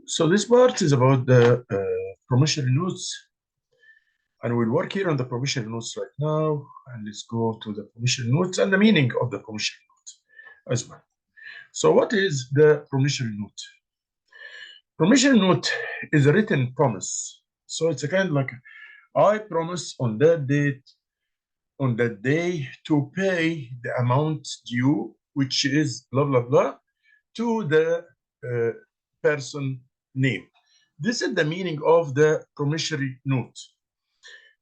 So this part is about the promissory notes, and we'll work here on the promissory notes right now. And let's go to the promissory notes and the meaning of the promissory note as well. So what is the promissory note? Promissory note is a written promise. So it's a kind of like, I promise on that date, on that day, to pay the amount due, which is blah, blah, blah, to the person name. This is the meaning of the promissory note.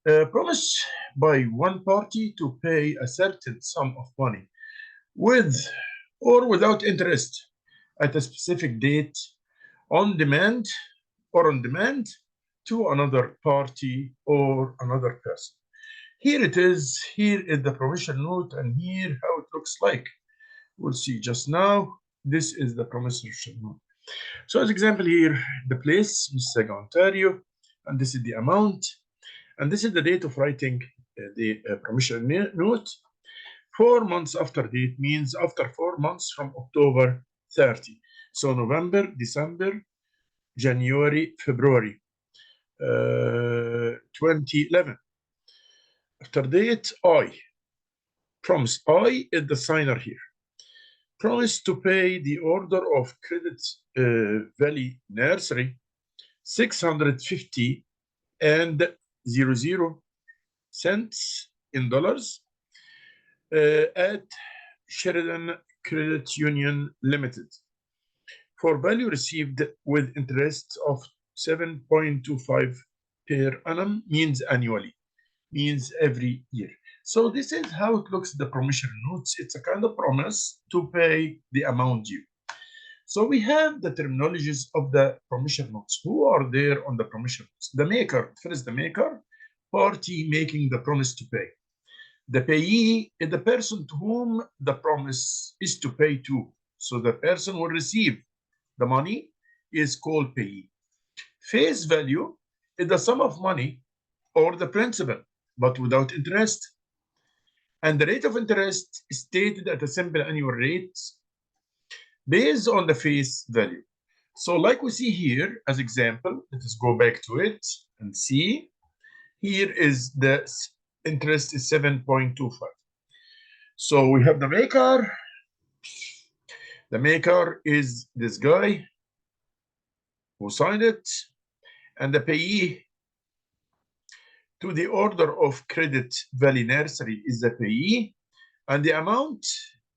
Promise by one party to pay a certain sum of money with or without interest at a specific date on demand to another party or another person. Here it is. Here is the promissory note, and here how it looks like. We'll see just now. This is the promissory note. So as example here, the place, Mississauga, Ontario, and this is the amount, and this is the date of writing the promissory note. 4 months after date means after 4 months from October 30. So November, December, January, February 2011. After date, I. Promise. I is the signer here. Promise to pay the order of Credit Valley Nursery 650 and 00 cents in dollars at Sheridan Credit Union Limited for value received with interest of 7.25 per annum, means annually, means every year. So this is how it looks, the promissory notes. It's a kind of promise to pay the amount due. So we have the terminologies of the promissory notes. Who are there on the promissory notes? The maker, first the maker, party making the promise to pay. The payee is the person to whom the promise is to pay to. So the person will receive the money is called payee. Face value is the sum of money or the principal, but without interest. And the rate of interest is stated at a simple annual rate based on the face value. So like we see here as example, let us go back to it and see. Here is the interest is 7.25. So we have the maker. The maker is this guy who signed it, and the payee to the order of Credit Valley Nursery is the payee, and the amount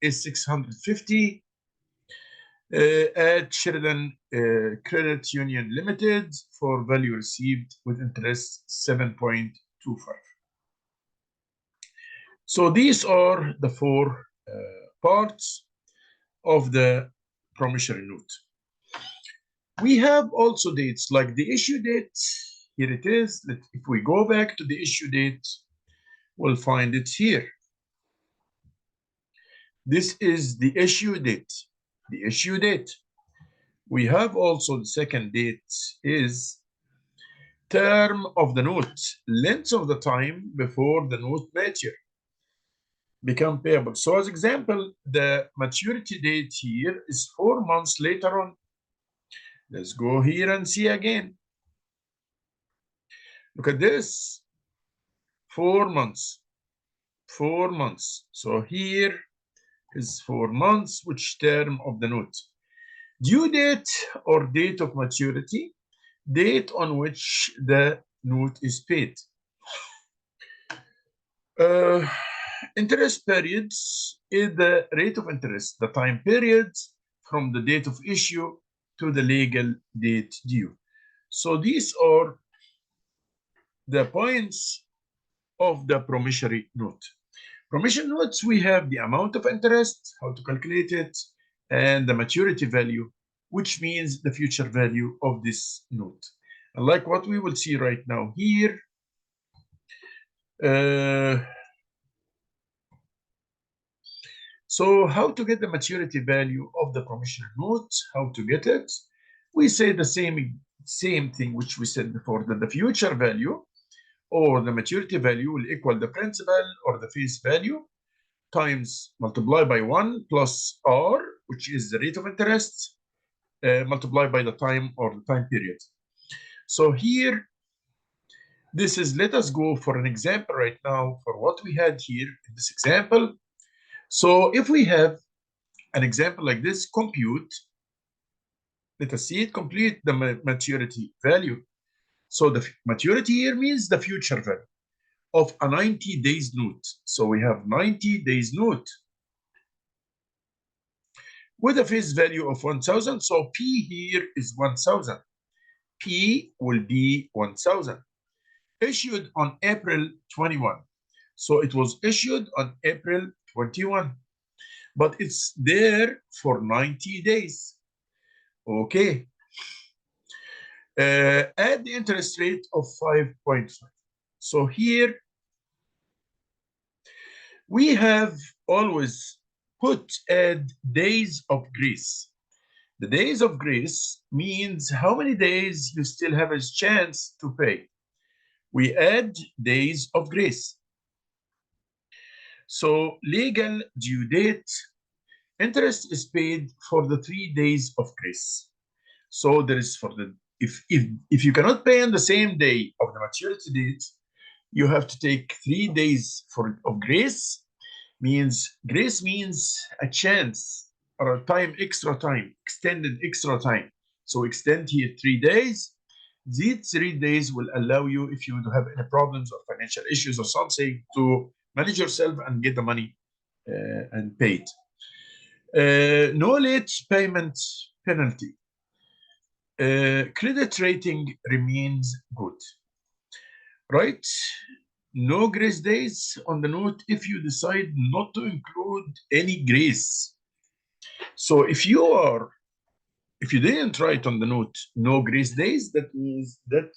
is 650 at Sheridan Credit Union Limited for value received with interest 7.25. So these are the four parts of the promissory note. We have also dates like the issue date. Here it is. If we go back to the issue date, we'll find it here. This is the issue date. The issue date. We have also the second date is term of the note, length of the time before the note mature, become payable. So as example, the maturity date here is 4 months later on. Let's go here and see again. Look at this, 4 months, 4 months. So here is 4 months, which term of the note. Due date or date of maturity, date on which the note is paid. Interest periods is the rate of interest, the time period from the date of issue to the legal date due. So these are the points of the promissory note. Promissory notes, we have the amount of interest, how to calculate it, and the maturity value, which means the future value of this note. And like what we will see right now here, so how to get the maturity value of the promissory note, how to get it? We say the same thing which we said before, that the future value or the maturity value will equal the principal or the face value times multiply by 1 plus R, which is the rate of interest, multiplied by the time or the time period. So here, this is, let us go for an example right now for what we had here in this example. So if we have an example like this, compute, let us see it, complete the maturity value. So the maturity here means the future value of a 90 days note. So we have 90 days note with a face value of 1,000. So P here is 1,000. P will be 1,000. Issued on April 21. So it was issued on April 21, but it's there for 90 days. Okay. Add the interest rate of 5.5. So here we have always add days of grace. The days of grace means how many days you still have a chance to pay. We add days of grace. So legal due date, interest is paid for the 3 days of grace. So there is for the, if you cannot pay on the same day of the maturity date, you have to take 3 days of grace. Grace means a chance or a time, extra time, extended extra time. So extend here 3 days. These 3 days will allow you, if you have any problems or financial issues or something, to manage yourself and get the money and paid. No late payment penalty. Credit rating remains good, right? No grace days on the note if you decide not to include any grace. So if you didn't write on the note no grace days, that means that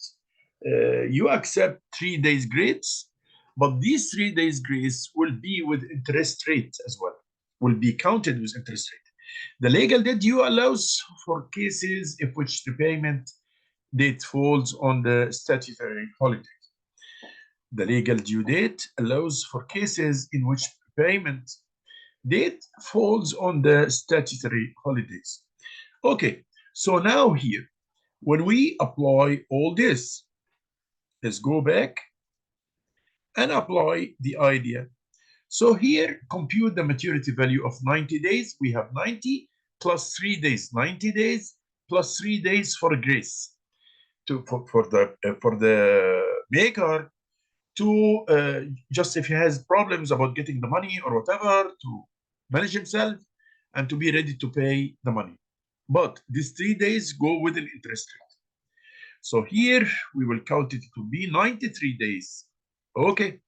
you accept 3 days grace, but these 3 days grace will be with interest rate as well, will be counted with interest rate. The legal debt due allows for cases in which the payment date falls on the statutory holiday. The legal due date allows for cases in which payment date falls on the statutory holidays. Okay, so now here, when we apply all this, let's go back and apply the idea. So here, compute the maturity value of 90 days. We have 90 plus 3 days, 90 days plus 3 days for grace for the maker to just if he has problems about getting the money or whatever, to manage himself and to be ready to pay the money. But these 3 days go with an interest rate. So here we will count it to be 93 days. Okay,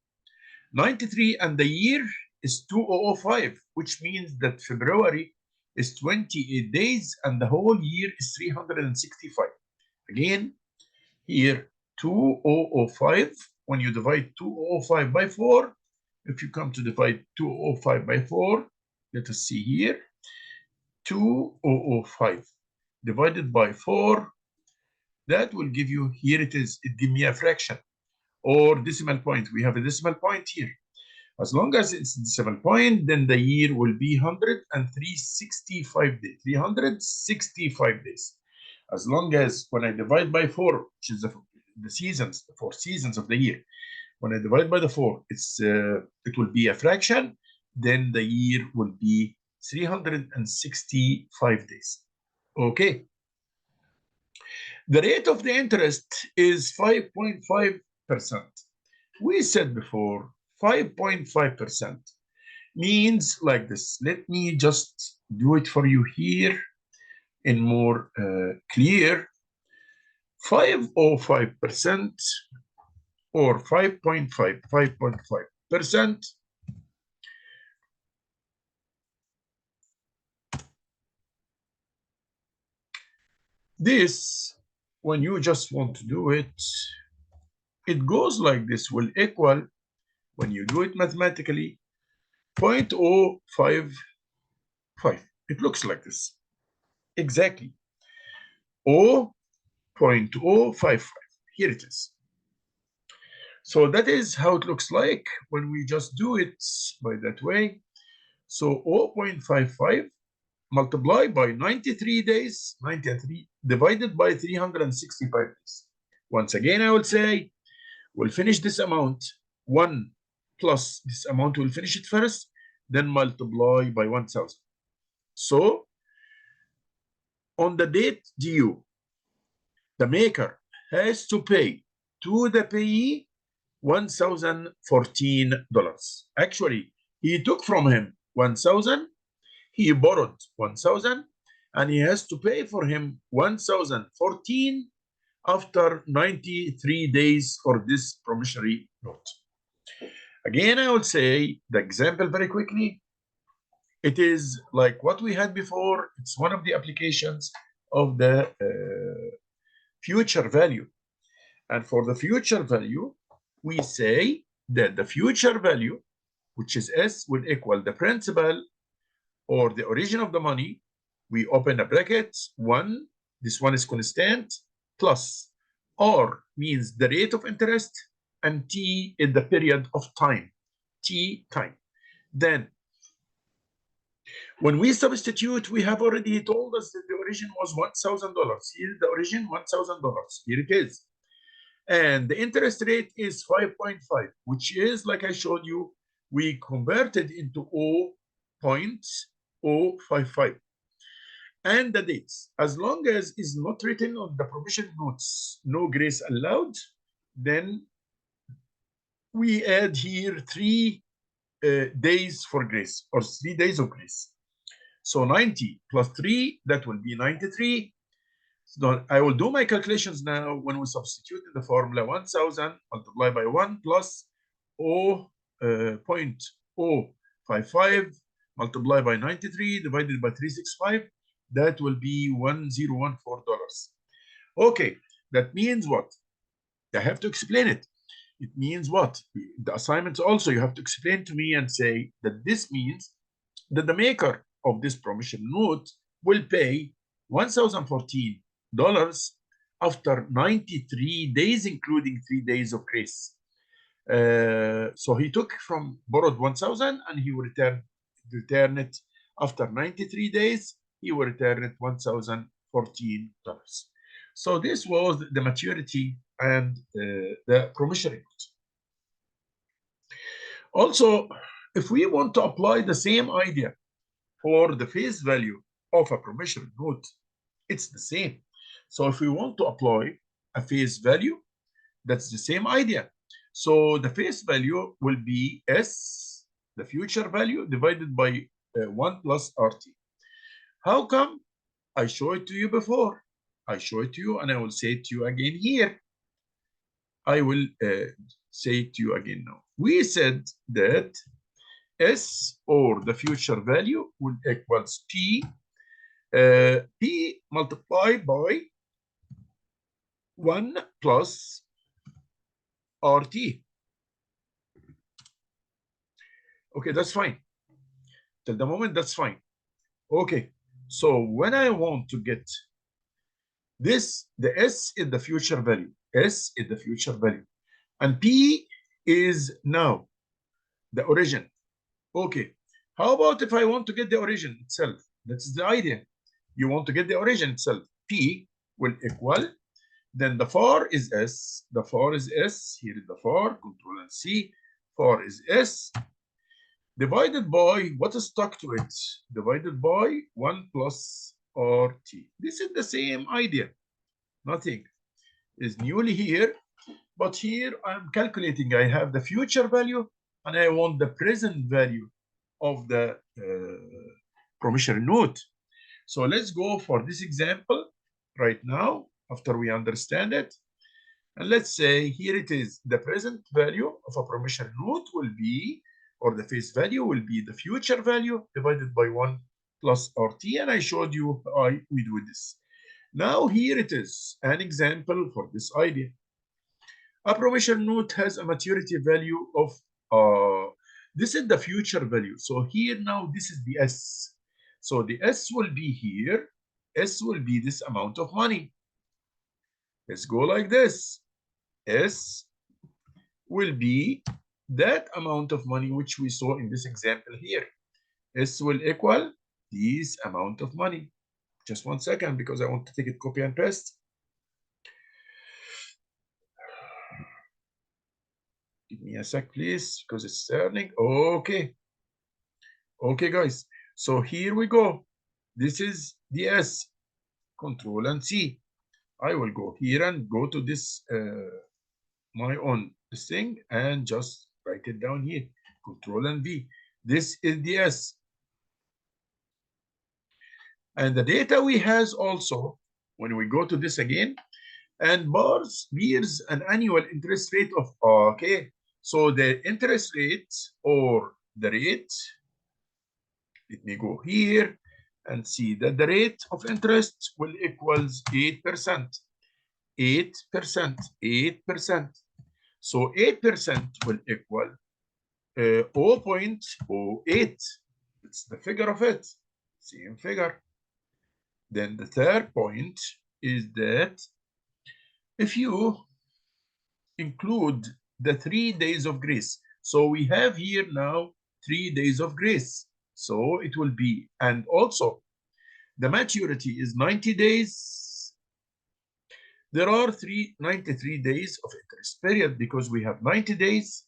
93, and the year is 2005, which means that February is 28 days and the whole year is 365. Again, here 2005, when you divide 2005 by 4, if you come to divide 2005 by 4, let us see here, 2005 divided by 4, that will give you, here it is, it gives me a fraction or decimal point. We have a decimal point here. As long as it's a decimal point, then the year will be 165 days, 365 days. As long as when I divide by 4, which is the seasons, the 4 seasons of the year, when I divide by the 4, it will be a fraction, then the year will be 365 days. Okay. The rate of the interest is 5.5%. We said before, 5.5% means like this. Let me just do it for you here in more clear. 5.05% or 5.5%. This, when you just want to do it, it goes like this, will equal, when you do it mathematically, 0.055. It looks like this. Exactly. 0.055. Here it is. So that is how it looks like when we just do it by that way. So 0.55 multiply by 93 days, 93 divided by 365 days. Once again, I will say, we'll finish this amount, 1 plus this amount, we'll finish it first, then multiply by 1,000. So, on the date due, the maker has to pay to the payee $1,014. Actually, he took from him 1,000, he borrowed 1,000, and he has to pay for him 1,014 after 93 days for this promissory note. Again, I will say the example very quickly. It is like what we had before. It's one of the applications of the future value. And for the future value, we say that the future value, which is S, will equal the principal or the origin of the money. We open a bracket, 1, this one is constant, plus R means the rate of interest, and T is the period of time, T time. Then, when we substitute, we have already told us that the origin was $1,000. Here the origin, $1,000. Here it is. And the interest rate is 5.5, which is, like I showed you, we converted into 0.055. And the dates, as long as is not written on the promissory notes, no grace allowed, then we add here 3 days for grace, or 3 days of grace. So 90 plus 3, that will be 93. So I will do my calculations now when we substitute in the formula 1,000 multiplied by 1 plus 0.055 multiplied by 93 divided by 365. That will be $1,014. Okay, that means what? I have to explain it. It means what? The assignments also, you have to explain to me and say that this means that the maker of this promissory note will pay $1,014 after 93 days, including 3 days of grace. So he took from borrowed 1,000 and he will return it after 93 days. He will return it $1,014. So this was the maturity and the promissory note. Also, if we want to apply the same idea for the face value of a promissory note, it's the same. So if we want to apply a face value, that's the same idea. So the face value will be S, the future value, divided by 1 plus RT. How come? I showed it to you before. I show it to you and I will say it to you again here. I will say it to you again now. We said that S, or the future value, will equals P, P multiplied by 1 plus RT. Okay, that's fine. Till the moment, that's fine. Okay, so when I want to get this, the S is the future value. S is the future value. And P is now the origin. Okay, how about if I want to get the origin itself? That's the idea. You want to get the origin itself. P will equal, then the FAR is S. The FAR is S. Here is the FAR, Control and C. FAR is S. Divided by, what is stuck to it? Divided by 1 plus RT. This is the same idea. Nothing is newly here. But here I'm calculating. I have the future value and I want the present value of the promissory note. So let's go for this example right now after we understand it. And let's say here it is. The present value of a promissory note will be, or the face value will be the future value divided by 1 plus RT. And I showed you how we do this. Now here it is, an example for this idea. A promissory note has a maturity value of, this is the future value. So here now, this is the S. So the S will be here. S will be this amount of money. Let's go like this. S will be that amount of money which we saw in this example here. S will equal this amount of money. Just 1 second, because I want to take it copy and paste. Give me a sec, please, because it's turning. Okay. Okay, guys. So here we go. This is the S. Control and C. I will go here and go to this my own thing and just write it down here. Control and V. This is the S. And the data we has also, when we go to this again, and bears an annual interest rate of, okay, so the interest rate or the rate, let me go here and see that the rate of interest will equals 8%. 8%, 8%. So 8% will equal 0.08. It's the figure of it, same figure. Then the third point is that if you include the 3 days of grace, so we have here now 3 days of grace. So it will be, and also the maturity is 90 days. There are 93 days of interest period because we have 90 days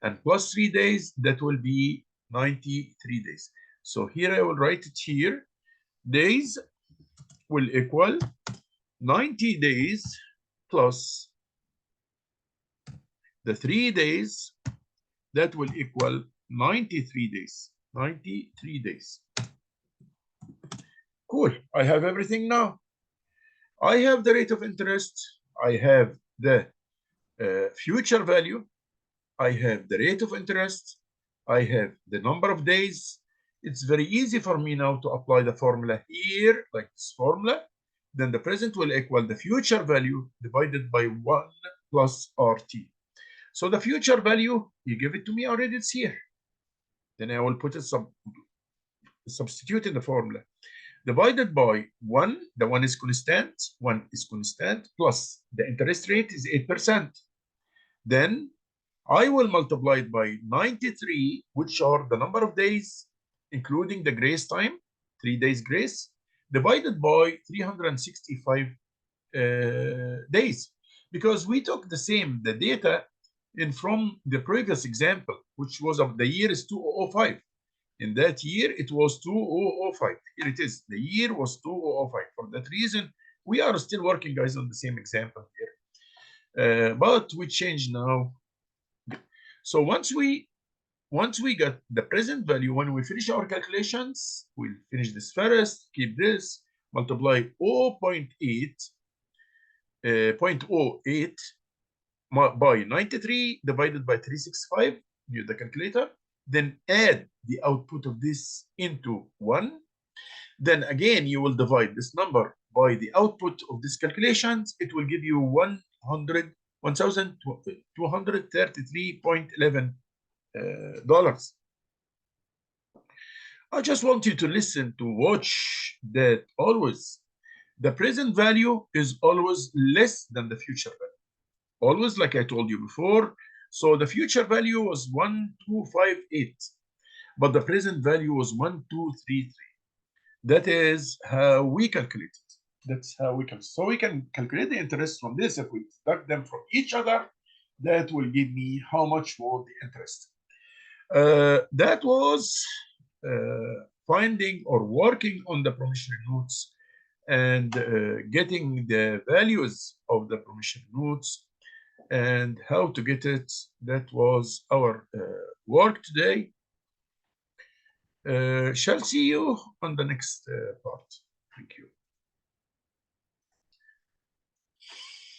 and plus 3 days, that will be 93 days. So here I will write it here. Days will equal 90 days plus the 3 days, that will equal 93 days. 93 days. Cool. I have everything now. I have the rate of interest. I have the future value. I have the rate of interest. I have the number of days. It's very easy for me now to apply the formula here, like this formula. Then the present will equal the future value divided by 1 plus RT. So the future value, you give it to me already, it's here. Then I will put it substitute in the formula. Divided by 1, the 1 is constant, 1 is constant, plus the interest rate is 8%. Then I will multiply it by 93, which are the number of days, including the grace time, 3 days grace, divided by 365 days. Because we took the data in from the previous example, which was of the year is 2005. In that year, it was 2005. Here it is. The year was 2005. For that reason, we are still working, guys, on the same example here. But we change now. So once we get the present value, when we finish our calculations, we'll finish this first, keep this, multiply 0.08 by 93 divided by 365, use the calculator, then add the output of this into 1. Then again, you will divide this number by the output of these calculations. It will give you 1,233.11 dollars. I just want you to listen to watch that always the present value is always less than the future value. Always, like I told you before. So the future value was 1258, but the present value was 1233. That is how we calculate it. That's how we can. So we can calculate the interest from this. If we deduct them from each other, that will give me how much was the interest. That was finding or working on the promissory notes and getting the values of the promissory notes and how to get it. That was our work today. Shall see you on the next part. Thank you.